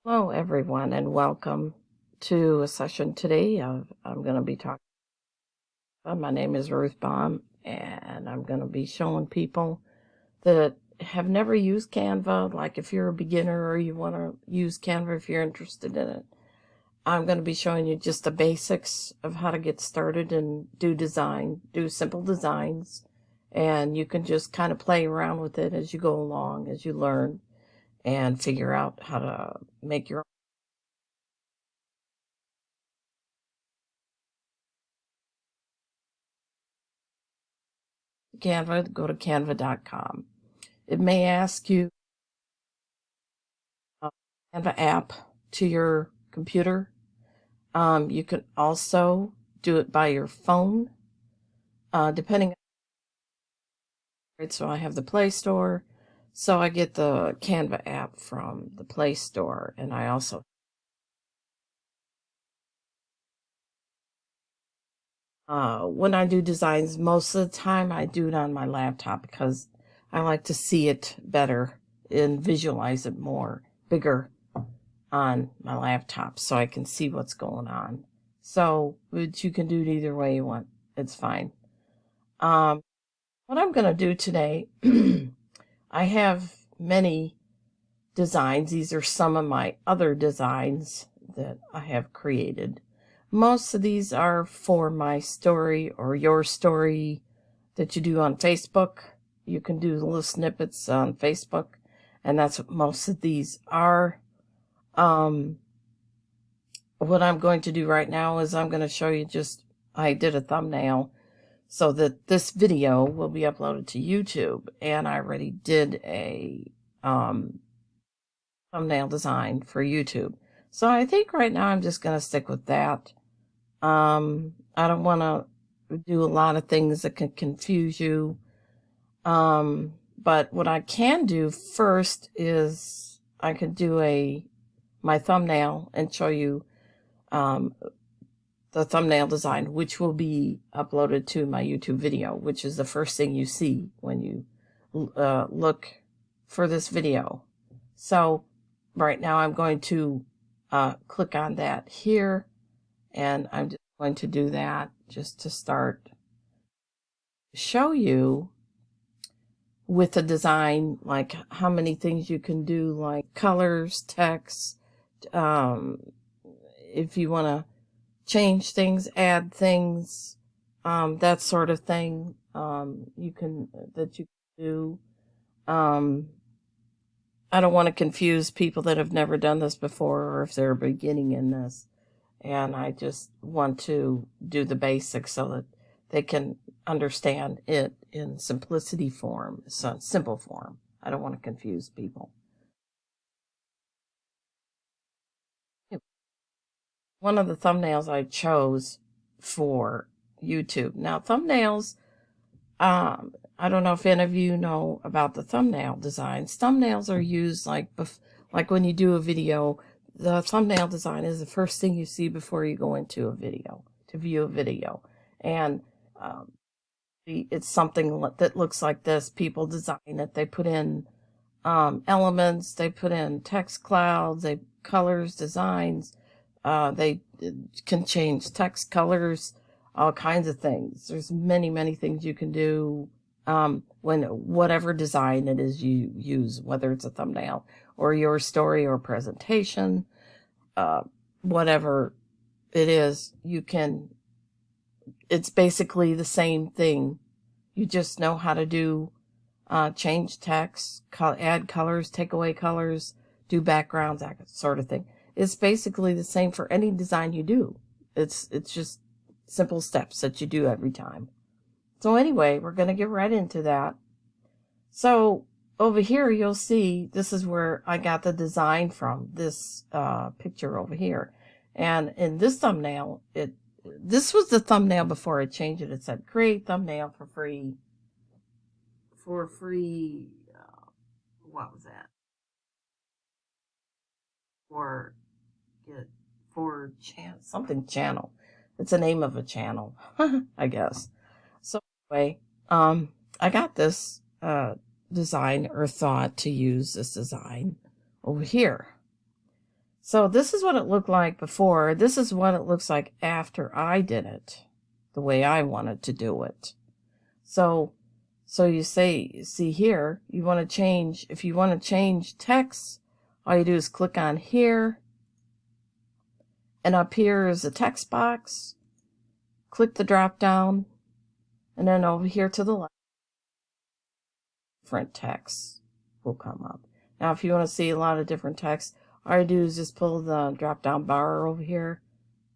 Hello, everyone, and welcome to a session today. I'm going to be talking. My name is Ruth Baum, and I'm going to be showing people that have never used Canva. Like if you're a beginner or you want to use Canva, if you're interested in it, I'm going to be showing you just the basics of how to get started and do simple designs, and you can just kind of play around with it as you go along, as you learn and figure out how to make your Canva. Go to canva.com. It may ask you Canva app to your computer. You can also do it by your phone, depending. So I have the Play Store, so I get the Canva app from the Play Store, and I also when I do designs, most of the time I do it on my laptop because I like to see it better and visualize it more bigger on my laptop so I can see what's going on. So, but you can do it either way you want. It's fine. What I'm going to do today, I have many designs. These are some of my other designs that I have created. Most of these are for my story or your story that you do on Facebook. You can do little snippets on Facebook, and that's what most of these are. What I'm going to do right now is I'm going to show you I did a thumbnail so that this video will be uploaded to YouTube, and I already did a thumbnail design for YouTube. So I think right now I'm just going to stick with that. I don't want to do a lot of things that can confuse you. But what I can do first is I could do my thumbnail and show you the thumbnail design, which will be uploaded to my YouTube video, which is the first thing you see when you look for this video. So right now I'm going to click on that here, and I'm just going to do that just to start show you with the design, like how many things you can do, like colors, text, if you want to change things, add things, that sort of thing, you can do. I don't want to confuse people that have never done this before or if they're beginning in this. And I just want to do the basics so that they can understand it in simplicity form, so simple form. I don't want to confuse people. One of the thumbnails I chose for YouTube. Now, thumbnails, I don't know if any of you know about the thumbnail designs. Thumbnails are used like when you do a video. The thumbnail design is the first thing you see before you go into a video, to view a video. And it's something that looks like this. People design it. They put in elements. They put in text clouds, colors, designs. They can change text colors, all kinds of things. There's many things you can do when whatever design it is you use, whether it's a thumbnail or your story or presentation, whatever it is, it's basically the same thing. You just know how to do change text, add colors, take away colors, do backgrounds, that sort of thing. It's basically the same for any design you do. It's just simple steps that you do every time. So anyway, we're going to get right into that. So over here, you'll see this is where I got the design from, this picture over here. And in this thumbnail, this was the thumbnail before I changed it. It said, create thumbnail for free. What was that? Something channel. It's the name of a channel, I guess. So anyway, I got this design or thought to use this design over here. So this is what it looked like before. This is what it looks like after I did it, the way I wanted to do it. So you see here, you want to change, if you want to change text, all you do is click on here, and up here is a text box. Click the drop down, and then over here to the left, different text will come up. Now, if you want to see a lot of different text, all you do is just pull the drop down bar over here,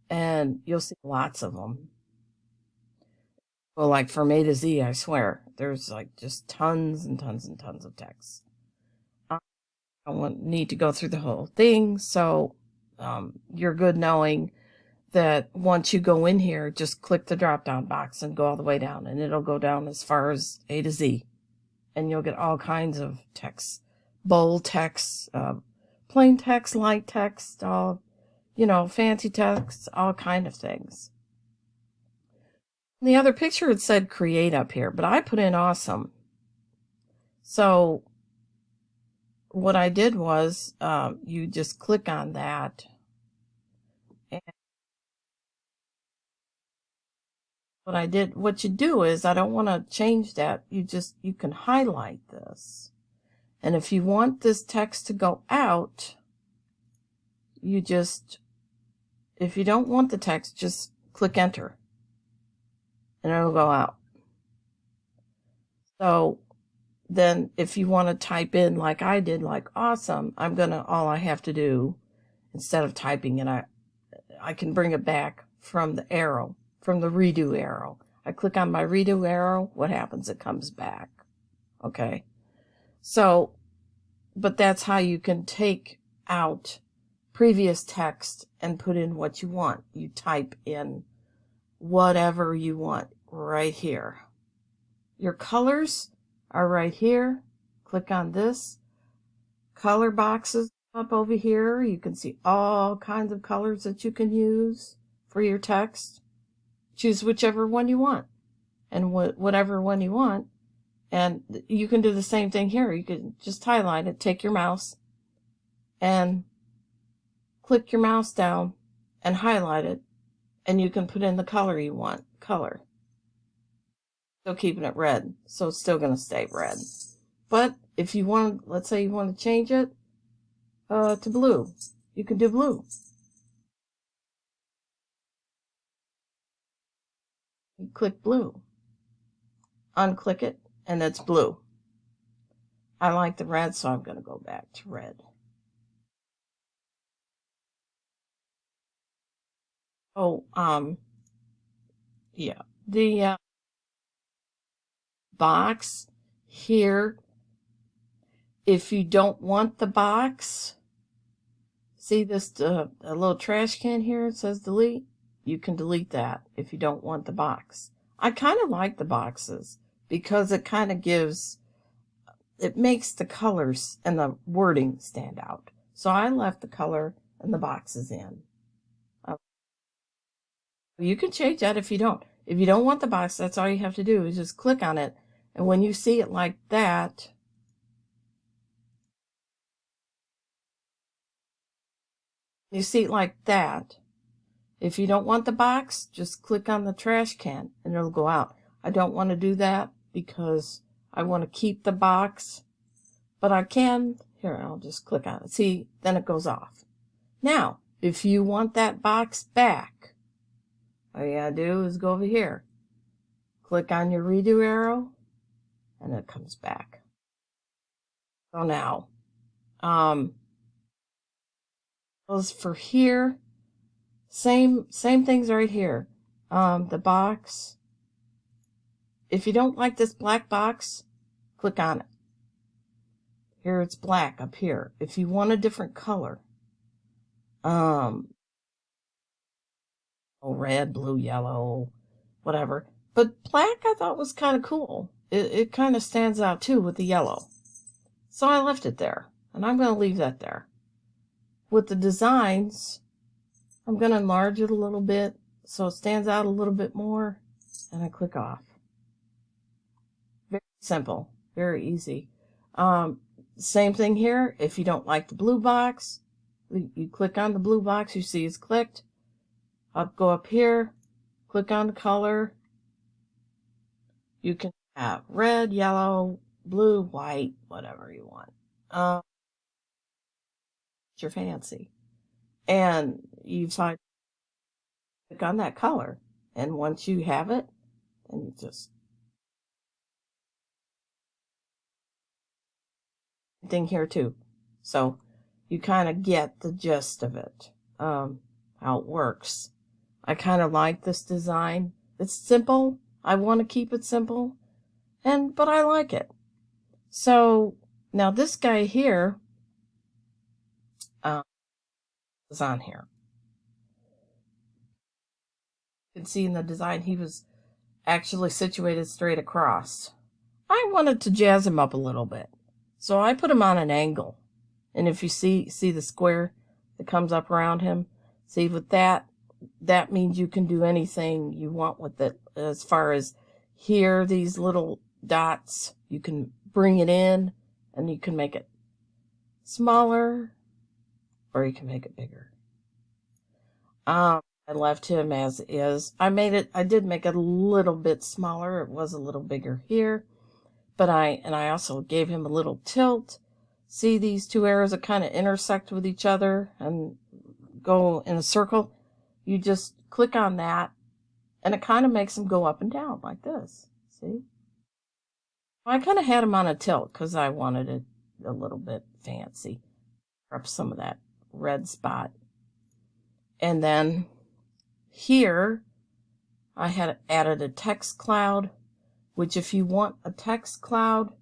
and you'll see lots of them. Well, like from A to Z, I swear, there's like just tons and tons and tons of text. I don't need to go through the whole thing, so you're good knowing that once you go in here, just click the drop down box and go all the way down, and it'll go down as far as A to Z, and you'll get all kinds of text, bold text, plain text, light text, all, fancy text, all kind of things. The other picture, it said create up here, but I put in awesome. So what I did was, you just click on that, and what you do is, I don't want to change that. You can highlight this. And if you want this text to go out, if you don't want the text, just click enter, and it'll go out. So then if you want to type in like I did, like awesome, all I have to do, instead of typing it, I can bring it back from the arrow, from the redo arrow. I click on my redo arrow, what happens? It comes back. Okay. So, but that's how you can take out previous text and put in what you want. You type in whatever you want right here. Your colors are right here. Click on this. Color boxes up over here. You can see all kinds of colors that you can use for your text. Choose whichever one you want, and whatever one you want. And you can do the same thing here. You can just highlight it, take your mouse, and click your mouse down and highlight it, and you can put in the color you want. Color. Still keeping it red, so it's still going to stay red. But if you want, let's say you want to change it to blue, you can do blue. You click blue. Unclick it, and it's blue. I like the red, so I'm going to go back to red. Yeah, the box here, if you don't want the box, see this a little trash can here, it says delete. You can delete that if you don't want the box. I kind of like the boxes because it kind of it makes the colors and the wording stand out. So I left the color and the boxes in. You can change that if you don't. If you don't want the box, that's all you have to do is just click on it. And when you see it like that, if you don't want the box, just click on the trash can and it'll go out. I don't want to do that because I want to keep the box, but I can. Here, I'll just click on it. See, then it goes off. Now, if you want that box back, all you gotta do is go over here, click on your redo arrow, and it comes back. So now, as for here, same things right here. The box. If you don't like this black box, click on it. Here it's black up here. If you want a different color, red, blue, yellow, whatever. But black I thought was kind of cool. It kind of stands out too with the yellow. So I left it there, and I'm going to leave that there. With the designs, I'm going to enlarge it a little bit so it stands out a little bit more, and I click off. Very simple, very easy. Same thing here. If you don't like the blue box, You click on the blue box, you see it's clicked. I'll go up here, click on the color. You can have red, yellow, blue, white, whatever you want. It's your fancy. And you click on that color. And once you have it, then you just thing here too. So you kind of get the gist of it, how it works. I kind of like this design. It's simple. I want to keep it simple, but I like it. So now this guy here is on here. You can see in the design he was actually situated straight across. I wanted to jazz him up a little bit, so I put him on an angle. And if you see the square that comes up around him, see with that means you can do anything you want with it. As far as here, these little dots, you can bring it in and you can make it smaller or you can make it bigger. I left him as is. I did make it a little bit smaller. It was a little bigger here, but I also gave him a little tilt. See these two arrows that kind of intersect with each other and go in a circle? You just click on that and it kind of makes them go up and down like this. See? I kind of had him on a tilt because I wanted it a little bit fancy. Up some of that red spot. And then here I had added a text cloud, which if you want a text cloud,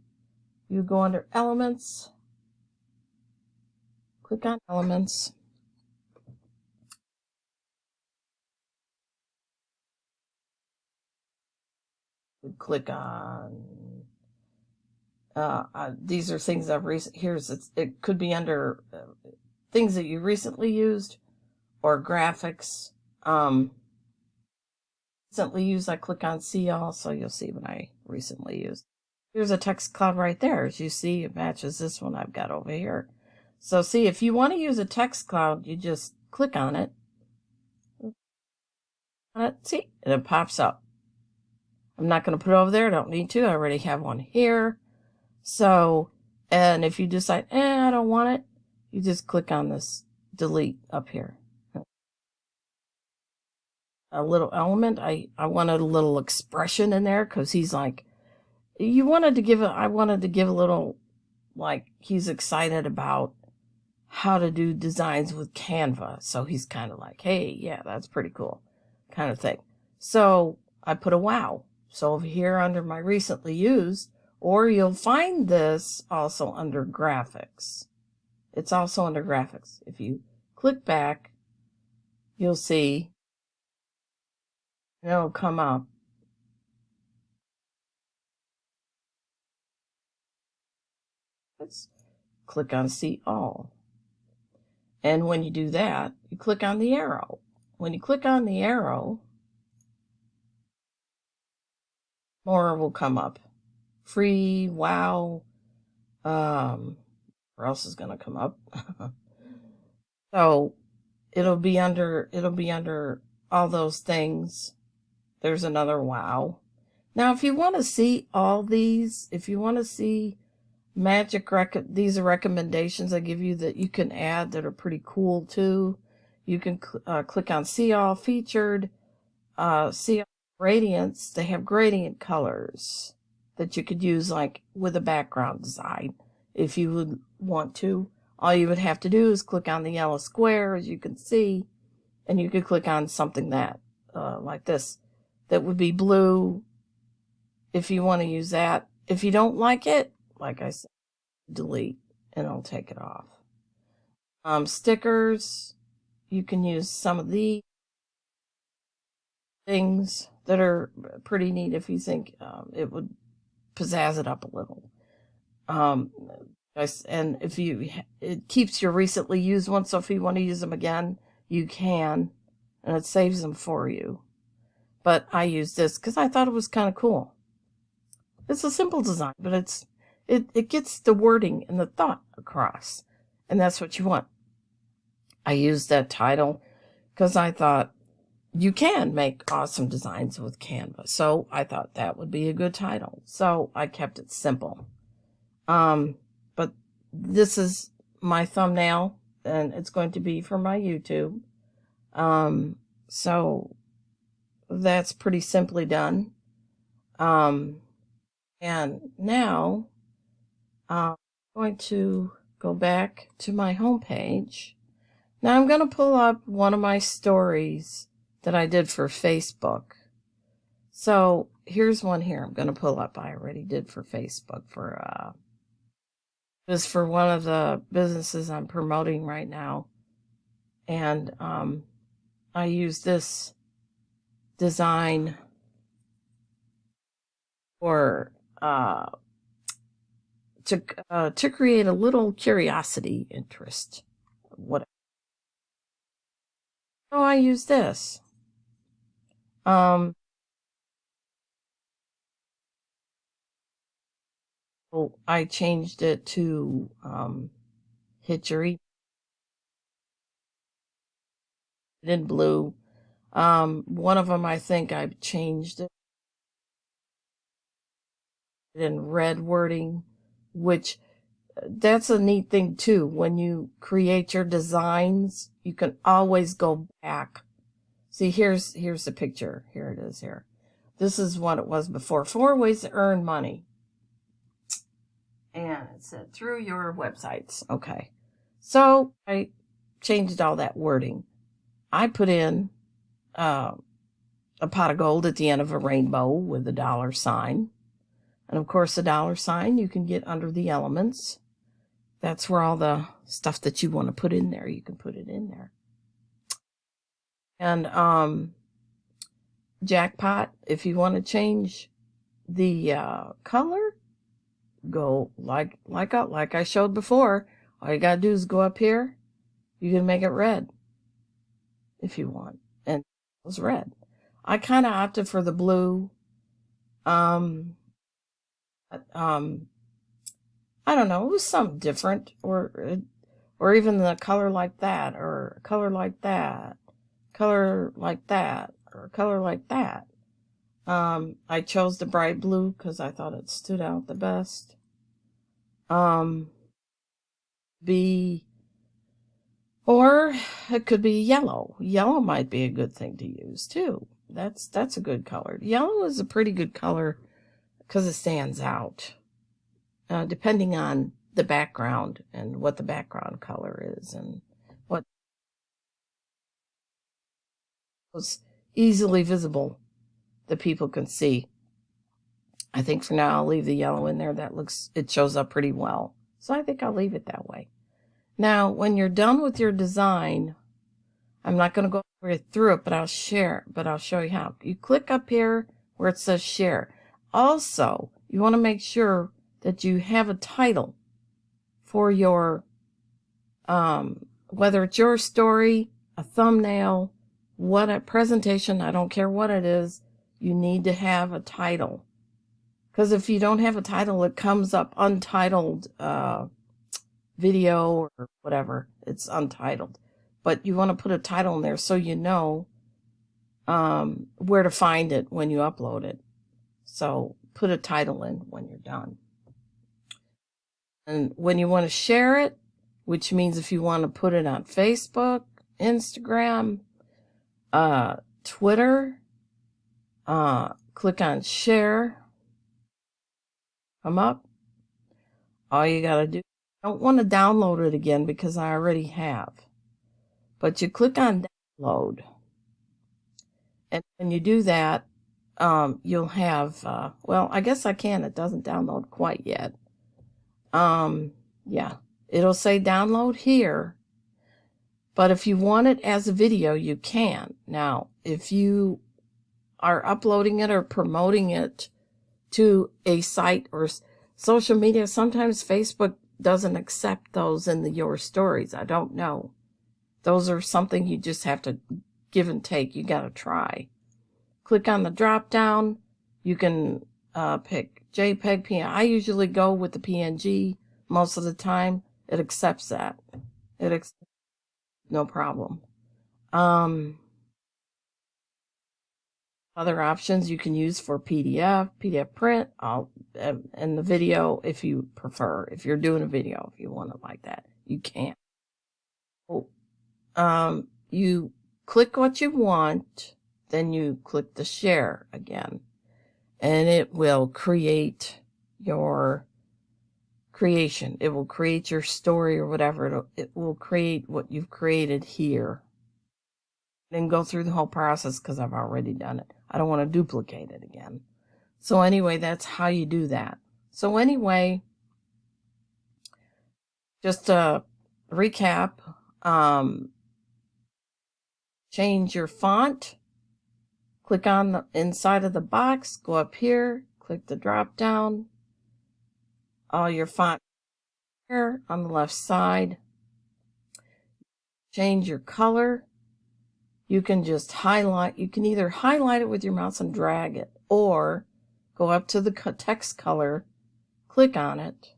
you go under Elements, click on Elements, click on these are things I've it could be under things that you recently used or graphics. Recently used, I click on See All, so you'll see what I recently used. Here's a text cloud right there. As you see, it matches this one I've got over here. So see, if you want to use a text cloud, you just click on it. See, and it pops up. I'm not going to put it over there. I don't need to. I already have one here. So, and if you decide, I don't want it, you just click on this delete up here. A little element. I wanted a little expression in there because he's like, I wanted to give a little, like, he's excited about how to do designs with Canva. So he's kind of like, hey, yeah, that's pretty cool kind of thing. So I put a wow. So over here under my recently used, or you'll find this also under graphics. It's also under graphics. If you click back, you'll see it'll come up. Let's click on See All. And when you do that, you click on the arrow. When you click on the arrow, more will come up. Free, wow, where else is going to come up? So it'll be under all those things. There's another wow. Now, if you want to see all these, if you want to see these are recommendations I give you that you can add that are pretty cool too. You can click on See All Featured, See All Gradients. They have gradient colors that you could use like with a background design if you would want to. All you would have to do is click on the yellow square, as you can see, and you could click on something that like this that would be blue if you want to use that. If you don't like it, like I said, delete and I'll take it off. Stickers, you can use some of these things that are pretty neat if you think it would pizzazz it up a little. And if it keeps your recently used ones, so if you want to use them again, you can, and it saves them for you. But I used this because I thought it was kind of cool. It's a simple design, but it gets the wording and the thought across, and that's what you want. I used that title because I thought you can make awesome designs with Canva. So I thought that would be a good title. So I kept it simple. But this is my thumbnail, and it's going to be for my YouTube. So that's pretty simply done. And now I'm going to go back to my home page. Now I'm going to pull up one of my stories that I did for Facebook. So here's one here I'm going to pull up. I already did for Facebook for it was for one of the businesses I'm promoting right now. And I use this design for to create a little curiosity interest. What? So I use this. I changed it to hit your email in blue. One of them, I think I've changed it in red wording, which that's a neat thing too. When you create your designs, you can always go back. See, here's the picture. Here it is here. This is what it was before. 4 ways to earn money. And it said through your websites. Okay. So I changed all that wording. I put in a pot of gold at the end of a rainbow with a $sign. And of course, the $sign you can get under the elements. That's where all the stuff that you want to put in there, you can put it in there. And jackpot, if you want to change the color, go like I showed before. All you gotta do is go up here. You can make it red if you want, and it was red. I kind of opted for the blue. I don't know. It was something different, or even the color like that, or a color like that, color like that, or a color like that. I chose the bright blue because I thought it stood out the best. Or it could be yellow. Yellow might be a good thing to use too. That's a good color. Yellow is a pretty good color because it stands out, depending on the background and what the background color is and what was easily visible that people can see. I think for now I'll leave the yellow in there. It shows up pretty well. So I think I'll leave it that way. Now, when you're done with your design, I'm not going to go through it, but I'll show you how. You click up here where it says share. Also, you want to make sure that you have a title for your, whether it's your story, a thumbnail, what a presentation, I don't care what it is, you need to have a title. Because if you don't have a title, it comes up untitled video or whatever. It's untitled. But you want to put a title in there so you know where to find it when you upload it. So put a title in when you're done. And when you want to share it, which means if you want to put it on Facebook, Instagram, Twitter, click on share. Come up. All you got to do, I don't want to download it again because I already have. But you click on download. And when you do that, you'll have, well, I guess I can. It doesn't download quite yet. Yeah, it'll say download here. But if you want it as a video, you can. Now, if you are uploading it or promoting it to a site or social media, sometimes Facebook doesn't accept those in your stories. I don't know. Those are something you just have to give and take. You got to try. Click on the drop down. You can pick JPEG, PNG. I usually go with the PNG most of the time. It accepts that. no problem. Other options you can use for PDF print, and the video if you prefer. If you're doing a video, if you want it like that, you can. You click what you want, then you click the share again, and it will create your creation. It will create your story or whatever. It will create what you've created here. Then go through the whole process because I've already done it. I don't want to duplicate it again. So anyway, that's how you do that. So anyway, just to recap, change your font. Click on the inside of the box, go up here, click the drop down. All your font here on the left side. Change your color. You can just highlight. You can either highlight it with your mouse and drag it, or go up to the text color, click on it.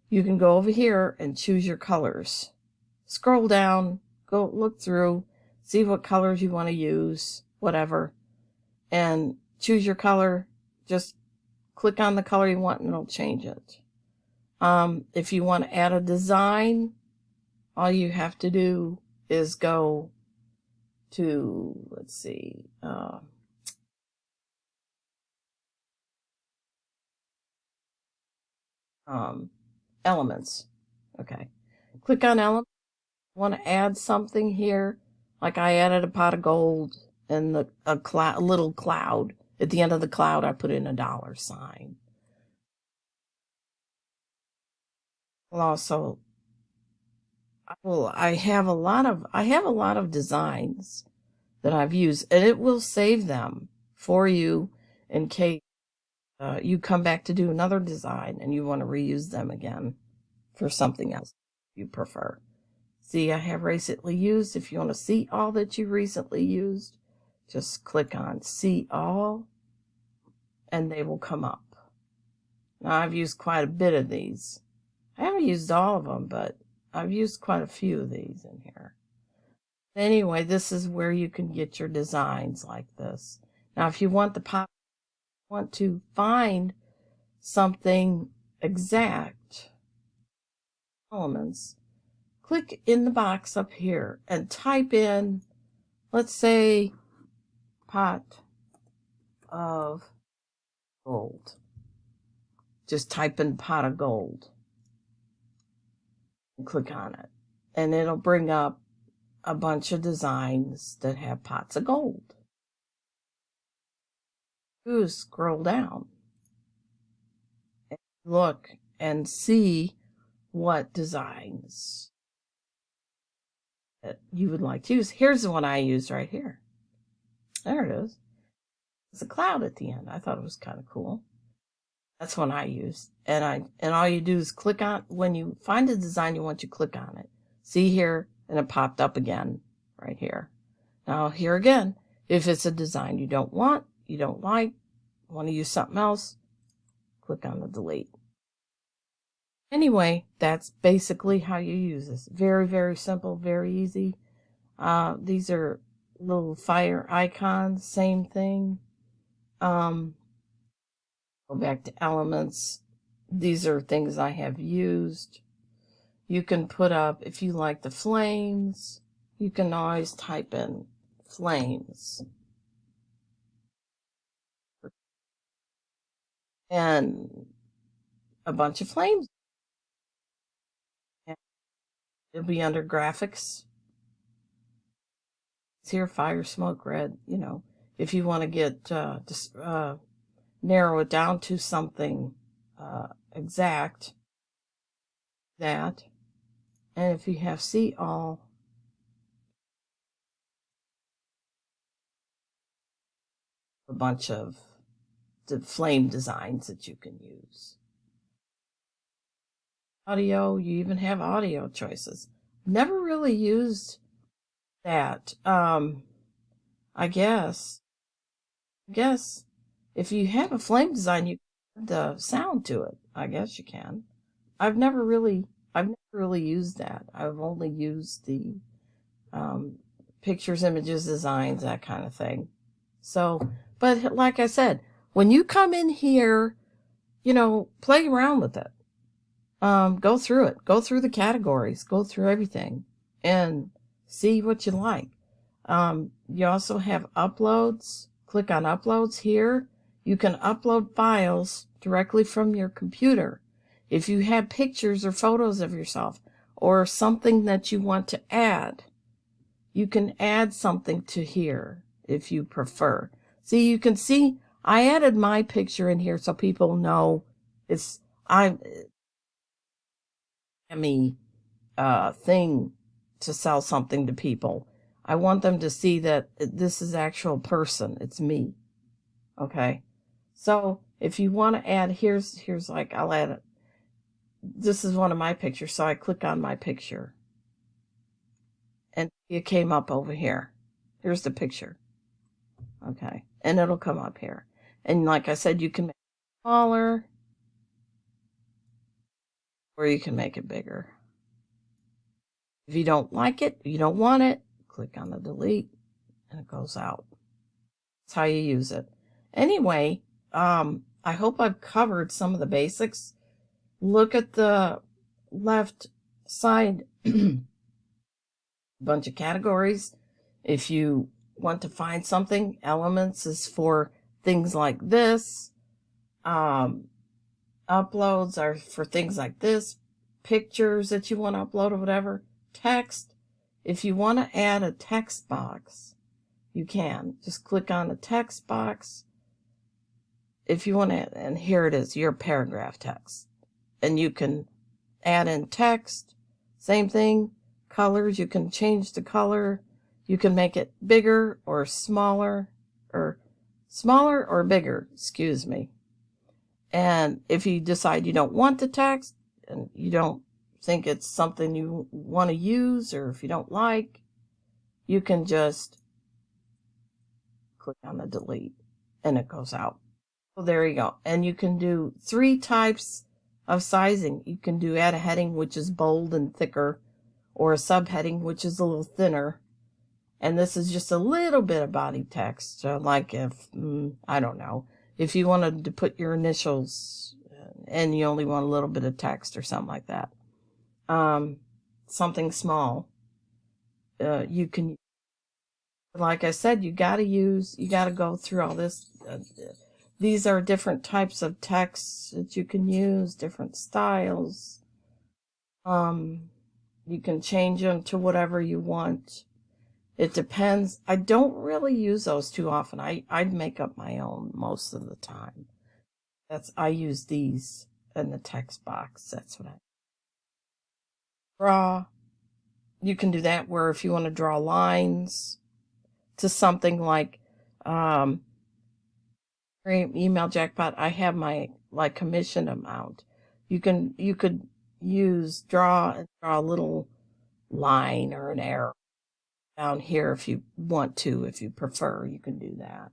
You can go over here and choose your colors. Scroll down, go look through, see what colors you want to use, whatever, and choose your color. Just click on the color you want and it'll change it. If you want to add a design, all you have to do is go to, let's see, elements. Okay. Click on elements. Want to add something here, like I added a pot of gold and a little cloud. At the end of the cloud, I put in a $sign. Well, also, I have a lot of designs that I've used, and it will save them for you in case you come back to do another design and you want to reuse them again for something else you prefer. See, I have recently used. If you want to see all that you recently used, just click on see all and they will come up. Now, I've used quite a bit of these. I haven't used all of them, but I've used quite a few of these in here. Anyway, this is where you can get your designs like this. Now, if you want to find something exact, elements, click in the box up here and type in, let's say, pot of gold. Just type in pot of gold and click on it, and it'll bring up a bunch of designs that have pots of gold. You scroll down and look and see what designs that you would like to use. Here's the one I used right here. There it is. It's a cloud at the end. I thought it was kind of cool. That's one I used. And all you do is click on, when you find a design you want, to click on it. See here, and it popped up again right here. Now here again, if it's a design you don't want, you don't like, want to use something else, click on the delete. Anyway, that's basically how you use this. Very, very simple, very easy. These are little fire icons, same thing. Go back to elements. These are things I have used. You can put up, if you like the flames, you can always type in flames. And a bunch of flames. It'll be under graphics. It's here, fire, smoke, red, you know. If you want to get, narrow it down to something exact, that. And if you have see all, a bunch of the flame designs that you can use. Audio, you even have audio choices. Never really used that. I guess if you have a flame design, you can add the sound to it. I guess you can. I've never really used that. I've only used the pictures, images, designs, that kind of thing. So, but like I said, when you come in here, play around with it. Go through it. Go through the categories. Go through everything and see what you like. You also have uploads. Click on uploads here. You can upload files directly from your computer. If you have pictures or photos of yourself or something that you want to add, you can add something to here if you prefer. See, you can see I added my picture in here so people know me thing to sell something to people. I want them to see that this is actual person. It's me. Okay. So if you want to add, here's like, I'll add it. This is one of my pictures. So I click on my picture and it came up over here. Here's the picture. Okay. And it'll come up here. And like I said, you can make it smaller or you can make it bigger. If you don't like it, you don't want it, click on the delete and it goes out. That's how you use it. Anyway, I hope I've covered some of the basics. Look at the left side, bunch of categories. If you want to find something, elements is for things like this. Uploads are for things like this. Pictures that you want to upload or whatever. Text. If you want to add a text box, you can. Just click on the text box. If you want to, and here it is, your paragraph text. And you can add in text. Same thing. Colors, you can change the color. You can make it bigger or smaller or bigger, excuse me. And if you decide you don't want the text and you don't think it's something you want to use, or if you don't like, you can just click on the delete and it goes out. So there you go. And you can do 3 types of sizing. You can do add a heading, which is bold and thicker, or a subheading, which is a little thinner. And this is just a little bit of body text. Like if, I don't know, if you wanted to put your initials and you only want a little bit of text or something like that. Something small. You can, like I said, you got to go through all this. These are different types of texts that you can use, different styles. You can change them to whatever you want. It depends. I don't really use those too often. I'd make up my own most of the time. I use these in the text box. That's what I draw. You can do that where if you want to draw lines to something like email jackpot, I have my like commission amount. You could use draw a little line or an arrow down here if you want to. If you prefer, you can do that.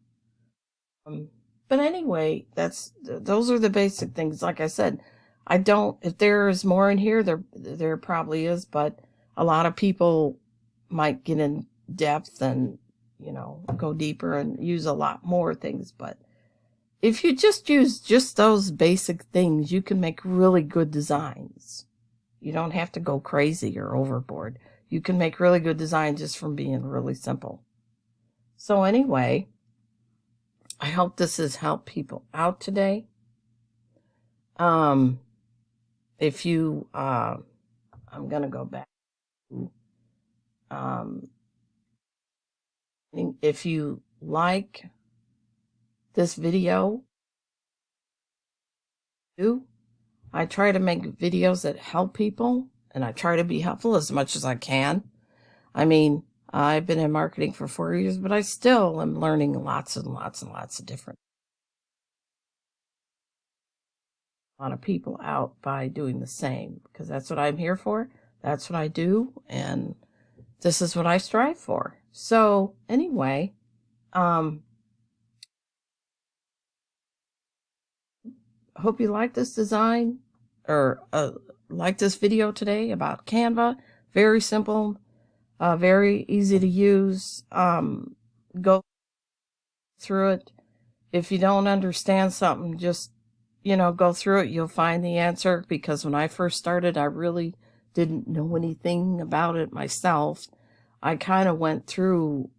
But anyway, those are the basic things. Like I said, if there is more in here, there probably is, but a lot of people might get in depth and, go deeper and use a lot more things. But if you just use just those basic things, you can make really good designs. You don't have to go crazy or overboard. You can make really good designs just from being really simple. So anyway, I hope this has helped people out today. If you, I'm going to go back. If you like this video, I try to make videos that help people, and I try to be helpful as much as I can. I mean, I've been in marketing for 4 years, but I still am learning lots and lots and lots of different of people out by doing the same, because that's what I'm here for. That's what I do, and this is what I strive for. So anyway, hope you like this design or like this video today about Canva. Very simple. Very easy to use. Go through it. If you don't understand something, just, go through it. You'll find the answer, because when I first started, I really didn't know anything about it myself. I kind of went through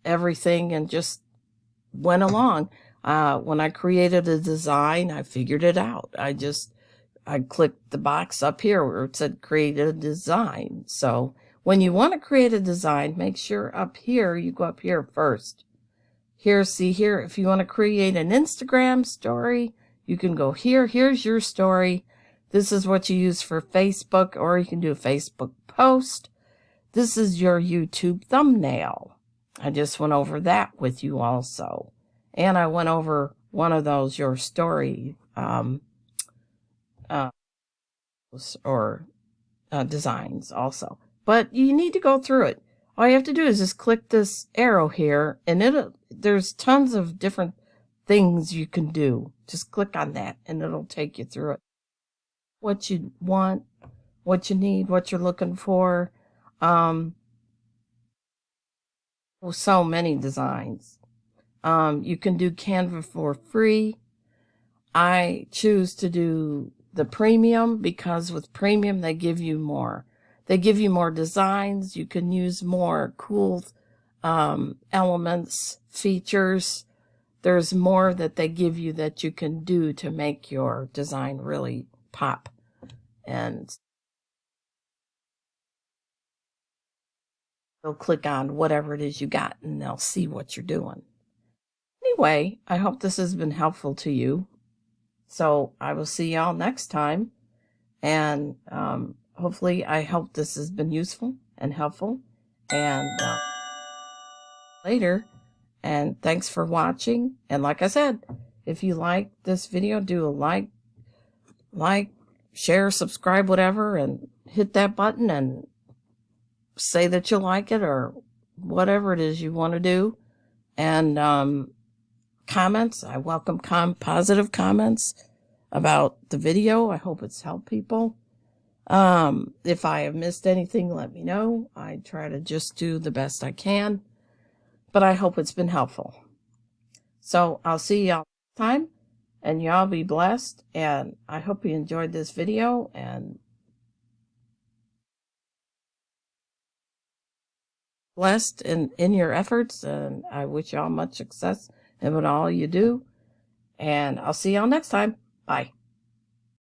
everything and just went along. When I created a design, I figured it out. I clicked the box up here where it said create a design. So when you want to create a design, make sure up here, you go up here first. Here, see here, if you want to create an Instagram story, you can go here. Here's your story. This is what you use for Facebook, or you can do a Facebook post. This is your YouTube thumbnail. I just went over that with you also. And I went over one of those, your story, designs also. But you need to go through it. All you have to do is just click this arrow here, and there's tons of different things you can do. Just click on that, and it'll take you through it. What you want, what you need, what you're looking for. So many designs. You can do Canva for free. I choose to do the premium because with premium, they give you more. They give you more designs. You can use more cool elements, features. There's more that they give you that you can do to make your design really pop. And they'll click on whatever it is you got, and they'll see what you're doing. Anyway, I hope this has been helpful to you. So I will see y'all next time. And hopefully I hope this has been useful and helpful. And later. And thanks for watching. And like I said, if you like this video, do a like, share, subscribe, whatever, and hit that button and say that you like it or whatever it is you want to do. And comments, I welcome positive comments about the video. I hope it's helped people. If I have missed anything, let me know. I try to just do the best I can, but I hope it's been helpful. So I'll see y'all next time, and y'all be blessed. And I hope you enjoyed this video, and blessed in your efforts. And I wish y'all much success in what all you do. And I'll see y'all next time. Bye.